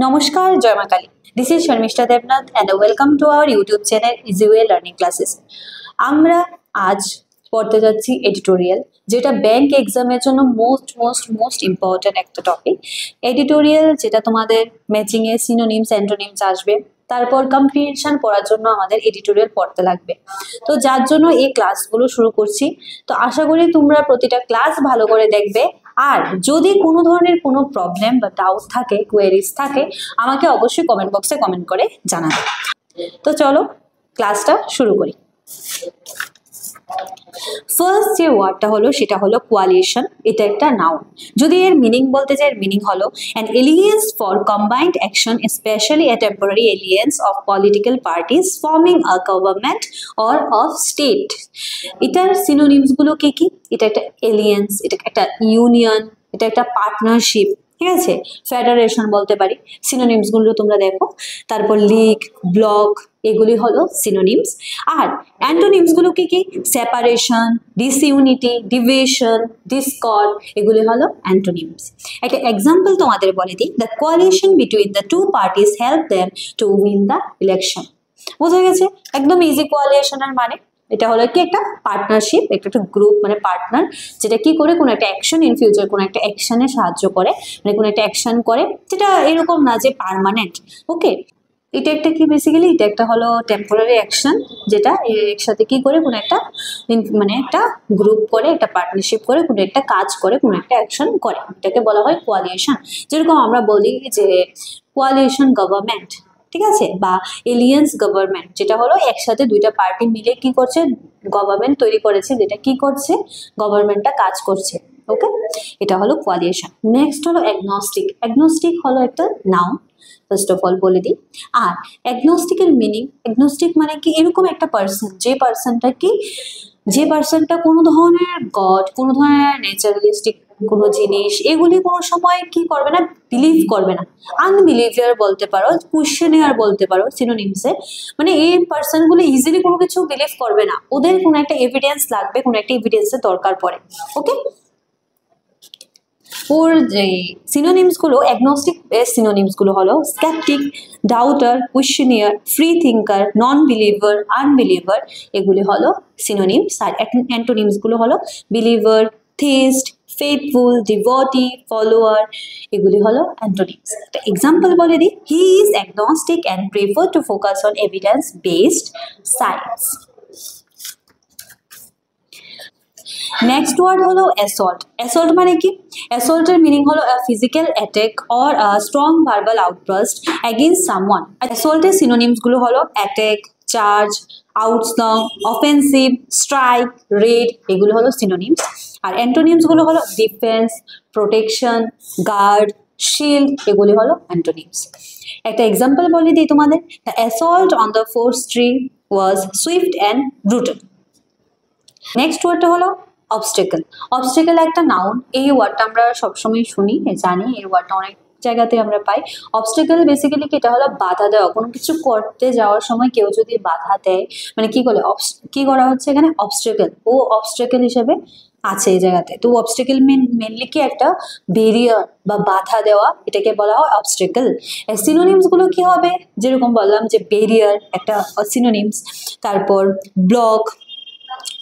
নমস্কার, জয় মা Kali. This is Sharmistha Debnath and welcome to our YouTube channel easy way learning classes. আমরা আজ পড়তে যাচ্ছি এডিটোরিয়াল, যেটা ব্যাংক এক্সামের জন্য মোস্ট ইম্পর্টেন্ট একটা টপিক। এডিটোরিয়াল যেটা তোমাদের ম্যাচিং এ সিনোনিমস অ্যান্টোনিমস আসবে, তারপর কম্প্রিহেনশন পড়ার জন্য আমাদের এডিটোরিয়াল পড়তে লাগবে। তো যার জন্য এই ক্লাসগুলো শুরু করছি। তো আশা করি তোমরা প্রতিটা ক্লাস ভালো করে দেখবে। আর যদি কোনো ধরনের কোনো প্রবলেম বা ডাউট থাকে, কোয়েরিজ থাকে, আমাকে অবশ্যই কমেন্ট বক্সে কমেন্ট করে জানাবে। তো চলো ক্লাসটা শুরু করি। ফার্স্ট যে ওয়ার্ডটা হলো সেটা হলো কোয়ালিশন। এটা একটা নাউন। যদি এর মিনিং বলতে চাই, এর মিনিং হলো an aliens for combined action, specially A temporary aliens of political parties forming a government or of state. এটার সিনোনিমস গুলো কি কি? এটা একটা এলিয়েন্স, এটা একটা ইউনিয়ন, এটা একটা পার্টনারশিপ, ঠিক আছে, ফেডারেশন বলতে পারি। সিনোনিমস গুলো তোমরা দেখো। তারপর লিগ, ব্লক, এগুলি হলো সিনোনিমস। আর অ্যান্টোনিমস গুলো কি কি? সেপারেশন, ডিসইউনিটি, ডিভিশন, ডিসকর্ড, এগুলি হলো অ্যান্টোনিমস। একটা এক্সাম্পল তোমাদের বলে দিই। The coalition between the two parties help them to win the election. বোঝা গেছে? একদম ইজি। কোয়ালিশনের মানে এটা হলো কি? একটা পার্টনারশিপ, একটা গ্রুপ, মানে পার্টনার, যেটা কি করে কোনো একটা অ্যাকশন ইন ফিউচার কোনো একটা অ্যাকশনে সাহায্য করে, মানে কোনো একটা অ্যাকশন করে, যেটা এরকম না যে পার্মানেন্ট। ওকে, এটা একটা কি বেসিক্যালি? এটা একটা হলো টেম্পোরারি অ্যাকশন, যেটা একসাথে কি করে কোনো একটা মানে একটা গ্রুপ করে, একটা পার্টনারশিপ করে, কোনো একটা কাজ করে, কোনো একটা অ্যাকশন করে, এটাকে বলা হয় কোয়ালিশন। যেরকম আমরা বলি যে কোয়ালিশন গভর্নমেন্ট, ঠিক আছে, বা এলিয়েন্স গভর্নমেন্ট, যেটা হলো একসাথে দুইটা পার্টি মিলে কি করছে, গভর্নমেন্ট তৈরি করেছে, যেটা কি করছে, গভর্নমেন্টটা কাজ করছে। ওকে, এটা হলো কোয়ালিশন। নেক্সট হলো অ্যাগনস্টিক। অ্যাগনস্টিক হলো একটা নাউন, ফার্স্ট অফ অল বলে দিই। আর অ্যাগনস্টিকের মিনিং, অ্যাগনস্টিক মানে কি? এরকম একটা পার্সন, যে পার্সনটা কোনো ধরনের গড, কোনো ধরনের ন্যাচারালিস্টিক কোনো জিনিস, এগুলি কোনো সময় কি করবে না, বিলিভ করবে না। আনবিলিভিয়ার বলতে পারো, কুয়েশনিয়ার বলতে পারো সিনোনিমসে। মানে এই পার্সনগুলো ইজিলি কোনো কিছু বিলিভ করবে না, ওদের কোনো একটা এভিডেন্স লাগবে, কোনো একটা এভিডেন্সের দরকার পড়ে। ওকে, ওর যে সিনোনিমস গুলো, অ্যাগনস্টিক বেস সিনোনিমস গুলো হলো skeptic, doubter, questioner, free thinker, non believer, unbeliever, এগুলি হলো সিনোনিমস। আর অ্যান্টোনিমস গুলো হলো believer, theist, faithful, devotee, follower, এগুলি হলো অ্যান্টোনিমস। একটা এক্সাম্পল বলে দিই। He is agnostic and prefer to focus on evidence based science. Next word হলো অ্যাসল্ট। অ্যাসল্ট মানে কি? অ্যাসল্টের মিনিং হলো physical attack or strong verbal outburst against someone. অ্যাসল্টের সিনোনিমস গুলো হলো attack, charge, onslaught, offensive, strike, red, এগুলো হলো সিনোনিমস। আর অ্যান্টোনিমস গুলো হলো ডিফেন্স, প্রোটেকশন, গার্ড, শিল্ড, এগুলি হলো অ্যান্টোনিমস। একটা এক্সাম্পল বলে দিই তোমাদের। The assault on the force tree was Swift and brutal. Next ওয়ার্ডটা হলো অবস্টেকল। অবস্টেকল একটা নাউন। এই ওয়ার্ডটা আমরা সবসময় শুনি, জানি, এই ওয়ার্ডটা অনেক জায়গাতে আমরা পাই। অবস্টেকল বেসিক্যালি কি? এটা হলো বাধা দেওয়া। কোনো কিছু করতে যাওয়ার সময় কেউ যদি বাধা দেয়, মানে কি করে, কি করা হচ্ছে এখানে? অবস্টেকল। ও অবস্টেকল হিসেবে আছে এই জায়গাতে। তো অবস্টেকল মেনলি কি? একটা ব্যারিয়ার বা বাধা দেওয়া, এটাকে বলা হয় অবস্টেকল। সিনোনিমস গুলো কি হবে? যেরকম বললাম যে ব্যারিয়ার একটা সিনোনিমস, তারপর ব্লক,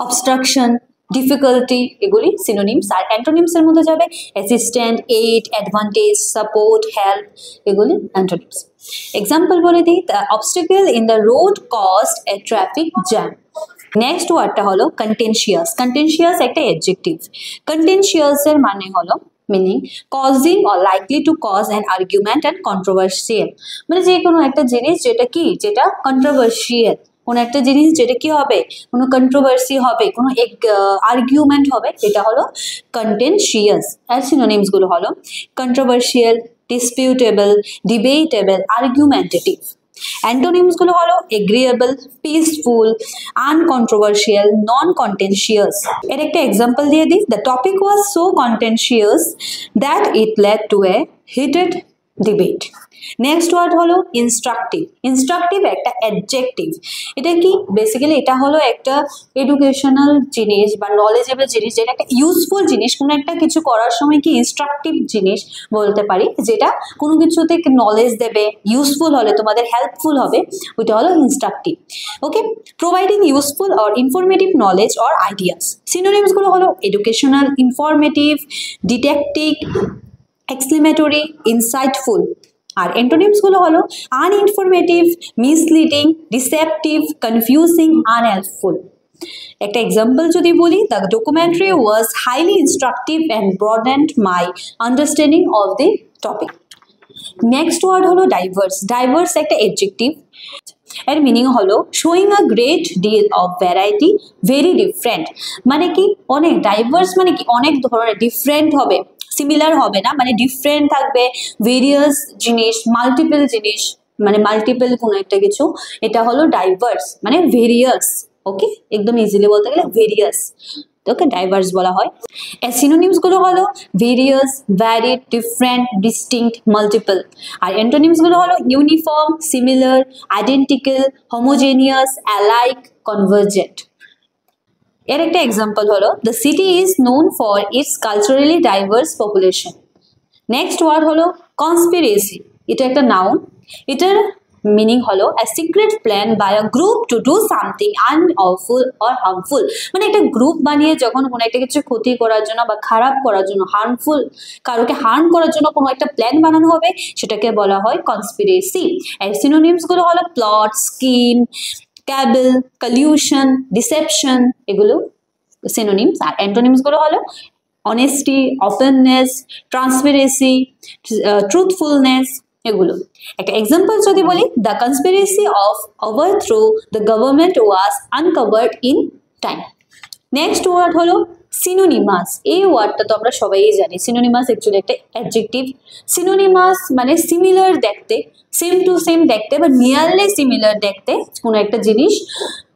অবস্ট্রাকশন, ডিফিকাল্টি, এগুলি সিনোনিমস। আর অ্যান্টোনিমস এর মধ্যে যাবে assistant, aid, advantage, support, help, এগুলি অ্যান্টোনিমস। এক্সাম্পল বলে দিই। The obstacle in the road caused A traffic jam. Next ওয়ার্ডটা হলো কন্টেনশিয়াস। কন্টেনশিয়াস একটা অ্যাডজেক্টিভ। কন্টেনশিয়াস এর মানে হলো meaning causing or likely to cause an argument and controversial. মানে যে কোনো একটা জিনিস যেটা কি, যেটা কন্ট্রোভার্সিয়াল, কোনো একটা জিনিস যেটা কি হবে, কোনো কন্ট্রোভার্সি হবে, কোনো আর্গুমেন্ট হবে, এটা হলো কন্টেনশিয়াস। আর সিনোনিমস গুলো হলো কন্ট্রোভার্সিয়াল, ডিসপিউটেবল, ডিবেটেবল, আর্গুমেন্টেটিভ। অ্যান্টোনিমস গুলো হলো এগ্রিয়েবল, পিসফুল, আনকন্ট্রোভার্সিয়াল, নন কন্টেনশিয়াস। এর একটা এক্সাম্পল দিয়ে দিই। The topic was so contentious that it led to a heated debate. Next word হলো ইনস্ট্রাকটিভ। ইনস্ট্রাকটিভ একটা অ্যাডজেক্টিভ। এটা কি বেসিক্যালি এটা হলো একটা এডুকেশনাল জিনিস বা নলেজেবল জিনিস, যেটা একটা ইউজফুল জিনিস। কোনো একটা কিছু করার সময় কি ইনস্ট্রাকটিভ জিনিস বলতে পারি, যেটা কোনো কিছুতে নলেজ দেবে, ইউজফুল হলে তোমাদের হেল্পফুল হবে, ওইটা হলো instructive. Okay, providing useful or informative knowledge or ideas. সিনোনিমসগুলো হলো educational, informative, detective, exclamatory, insightful. আর অ্যান্টোনিমস গুলো হলো uninformative, misleading, deceptive, confusing, unhelpful. একটা এক্সাম্পল যদি বলি, the documentary was highly instructive and broadened my understanding of the topic. Next word হলো diverse. Diverse একটা অ্যাডজেক্টিভ, এর মিনিং হলো showing a great deal of variety, very different. মানে কি অনেক ডাইভার্স মানে কি অনেক ধরনের, ডিফারেন্ট হবে, সিমিলার হবে না, মানে ডিফারেন্ট থাকবে, ভেরিয়াস জিনিস, মাল্টিপল জিনিস, মানে মাল্টিপল কোনো একটা কিছু, এটা হলো ডাইভার্স মানে ভেরিয়াস। ওকে, একদম ইজিলি বলতে গেলে ভেরিয়াস, ওকে ডাইভার্স বলা হয়। এর সিনোনিমস গুলো হলো various, varied, different, distinct, multiple. আর অ্যান্টোনিমস গুলো হলো uniform, similar, identical, homogeneous, alike, convergent. এর একটা এক্সাম্পল হলো the city is known for its culturally diverse population. Next word হলো কনস্পিরেসি। এটা একটা নাউন, এটার মিনিং হলো a secret plan by a group to do something unlawful or harmful। মানে একটা গ্রুপ বানিয়ে যখন কোনো একটা কিছু ক্ষতি করার জন্য বা খারাপ করার জন্য, হার্মফুল, কারোকে হার্ম করার জন্য কোনো একটা প্ল্যান বানানো হবে, সেটাকে বলা হয় কনস্পিরেসি। এর সিনোনিমস গুলো হলো plot, scheme, cable, collision, deception, এগুলো সিনোনিমস। আর অ্যান্টোনিমস গুলো হলো অনেস্টি, ওপেননেস, ট্রান্সপারেন্সি, ট্রুথফুলনেস, এগুলো। একটা এক্সাম্পল যদি বলি, the conspiracy of overthrow the government was uncovered in time. Next word হলো সিনোনিমাস। এই ওয়ার্ডটা তো আমরা সবাই জানি, সিনোনিমাস অ্যাকচুয়ালি একটা অ্যাডজেক্টিভ। সিনোনিমাস মানে সিমিলার দেখতে, সেম টু সেম দেখতে বা নিয়ারলি সিমিলার দেখতে কোনো একটা জিনিস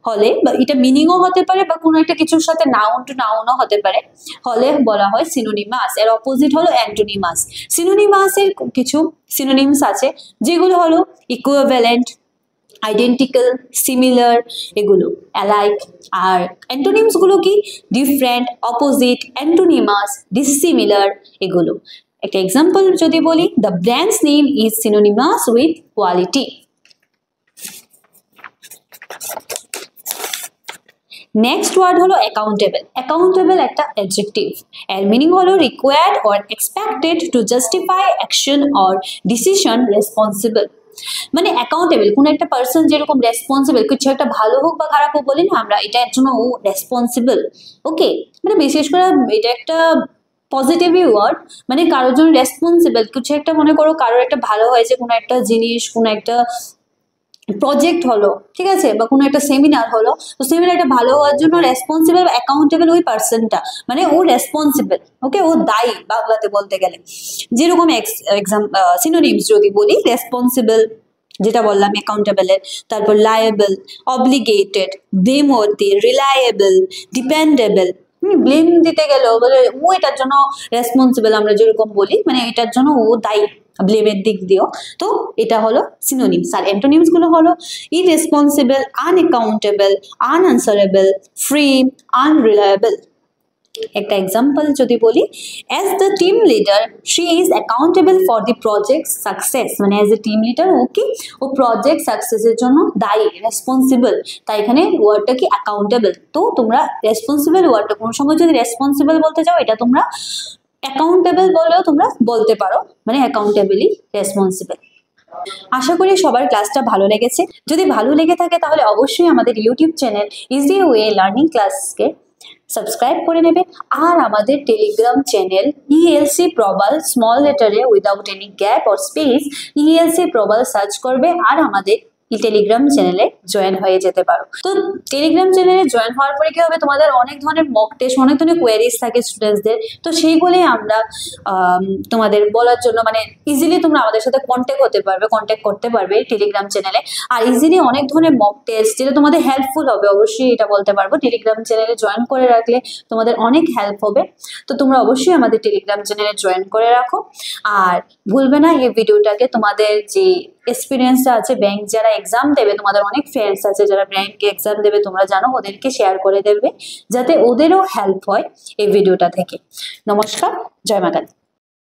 হলে, বা এটা মিনিংও হতে পারে বা কোনো একটা কিছুর সাথে নাউন টু নাউনও হতে পারে, হলে বলা হয় সিনোনিমাস। এর অপোজিট হলো অ্যান্টোনিমাস। সিনোনিমাসের কিছু সিনোনিমস আছে যেগুলো হলো ইকুইভ্যালেন্ট, আইডেন্টিক্যাল, সিমিলার, এগুলো অ্যালাইক। আর অ্যান্টোনিমস গুলো কি ডিফারেন্ট, অপোজিট, অ্যান্টোনিমাস, ডিসিমিলার, এগুলো। একটা এক্সাম্পল যদি বলি, the brands name is synonymous with quality. Next word হলো অ্যাকাউন্টেবল। অ্যাকাউন্টেবল একটা অ্যাডজেক্টিভ, এর মিনিং হলো required or expected to justify action or decision, responsible. মানে অ্যাকাউন্টেবল কোনো একটা পার্সন যেরকম রেসপন্সিবল, কিছু একটা ভালো হোক বা খারাপ হোক বলি না আমরা, এটার জন্য ও রেসপন্সিবল। ওকে, মানে বিশেষ করে এটা একটা পজিটিভই ওয়ার্ড, মানে কারোর জন্য রেসপন্সিবল, কিছু একটা মনে করো কারোর একটা ভালো হয়েছে, কোনো একটা জিনিস, কোনো একটা প্রজেক্ট হলো, ঠিক আছে, বা কোনো একটা সেমিনার হলো, তো সেমিনারটা ভালো হওয়ার জন্য রেসপন্সিবল বা অ্যাকাউন্টেবল ওই পার্সনটা, মানে ও রেসপন্সিবল। ওকে, ও দায়ী বাংলাতে বলতে গেলে। যেরকম সিনোনিমস যদি বলি, রেসপন্সিবল যেটা বললাম অ্যাকাউন্টেবলের, তারপর লায়েবল, অব্লিগেটেড, ব্লেমওয়ার্দি, রিলায়েবল, ডিপেন্ডেবল। ব্লেম দিতে গেলেও বলে ও এটার জন্য রেসপন্সিবল, আমরা যেরকম বলি মানে এটার জন্য ও দায়ী, ব্লেমের দিক দিয়েও। তো এটা হলো সিনোনিমস। আর অ্যান্টোনিমস গুলো হলো ইররেসপন্সিবল, আনঅ্যাকাউন্টেবল, আনআনসারেবল, ফ্রি, আনরিলায়েবল। একটা এক্সাম্পল যদি বলি, as the team leader she is accountable for the project success. মানে অ্যাজ এ টিম লিডার ও কি, ও প্রজেক্ট সাকসেসের জন্য দায়ী, রেসপন্সিবল। তাই এখানে ওয়ার্ডটা কি অ্যাকাউন্টেবল। তো তোমরা রেসপন্সিবল ওয়ার্ডটা কোনো সময় যদি রেসপন্সিবল বলতে চাও, এটা তোমরা অ্যাকাউন্টেবল বলেও তোমরা বলতে পারো, মানে অ্যাকাউন্টেবলি রেসপন্সিবল। আশা করি সবার ক্লাসটা ভালো লেগেছে। যদি ভালো লেগে থাকে তাহলে অবশ্যই আমাদের YouTube channel easy way learning ক্লাসকে সাবস্ক্রাইব করে নেবে। আর আমাদের Telegram channel ELC Prabal small লেটারে without any gap or space ELC Prabal search করবে, আর আমাদের টেলিগ্রাম চ্যানেলে জয়েন হয়ে যেতে পারো। তো টেলিগ্রাম চ্যানেলে জয়েন হওয়ার পরে কি হবে, তোমাদের অনেক ধরনের মক টেস্ট, অনেক ধরনের কোয়ারিজ থাকে স্টুডেন্টসদের, তো সেইগুলি আমরা তোমাদের বলার জন্য মানে ইজিলি তোমরা আমাদের সাথে কন্ট্যাক্ট করতে পারবে টেলিগ্রাম চ্যানেলে। আর ইজিলি অনেক ধরনের মক টেস্ট যেটা তোমাদের হেল্পফুল হবে, অবশ্যই এটা বলতে পারবো, টেলিগ্রাম চ্যানেলে জয়েন করে রাখলে তোমাদের অনেক হেল্প হবে। তো তোমরা অবশ্যই আমাদের টেলিগ্রাম চ্যানেলে জয়েন করে রাখো। আর ভুলবে না এই ভিডিওটাকে তোমাদের যে এক্সপিরিয়েন্সটা আছে, ব্যাংক যারা এক্সাম দেবে, তোমাদের অনেক ফ্রেন্ডস আছে যারা ব্যাংক এক্সাম দেবে, তোমরা জানো, ওদেরকে শেয়ার করে দেবে যাতে ওদেরও হেল্প হয় এই ভিডিওটা থেকে। নমস্কার, জয় মা কালী।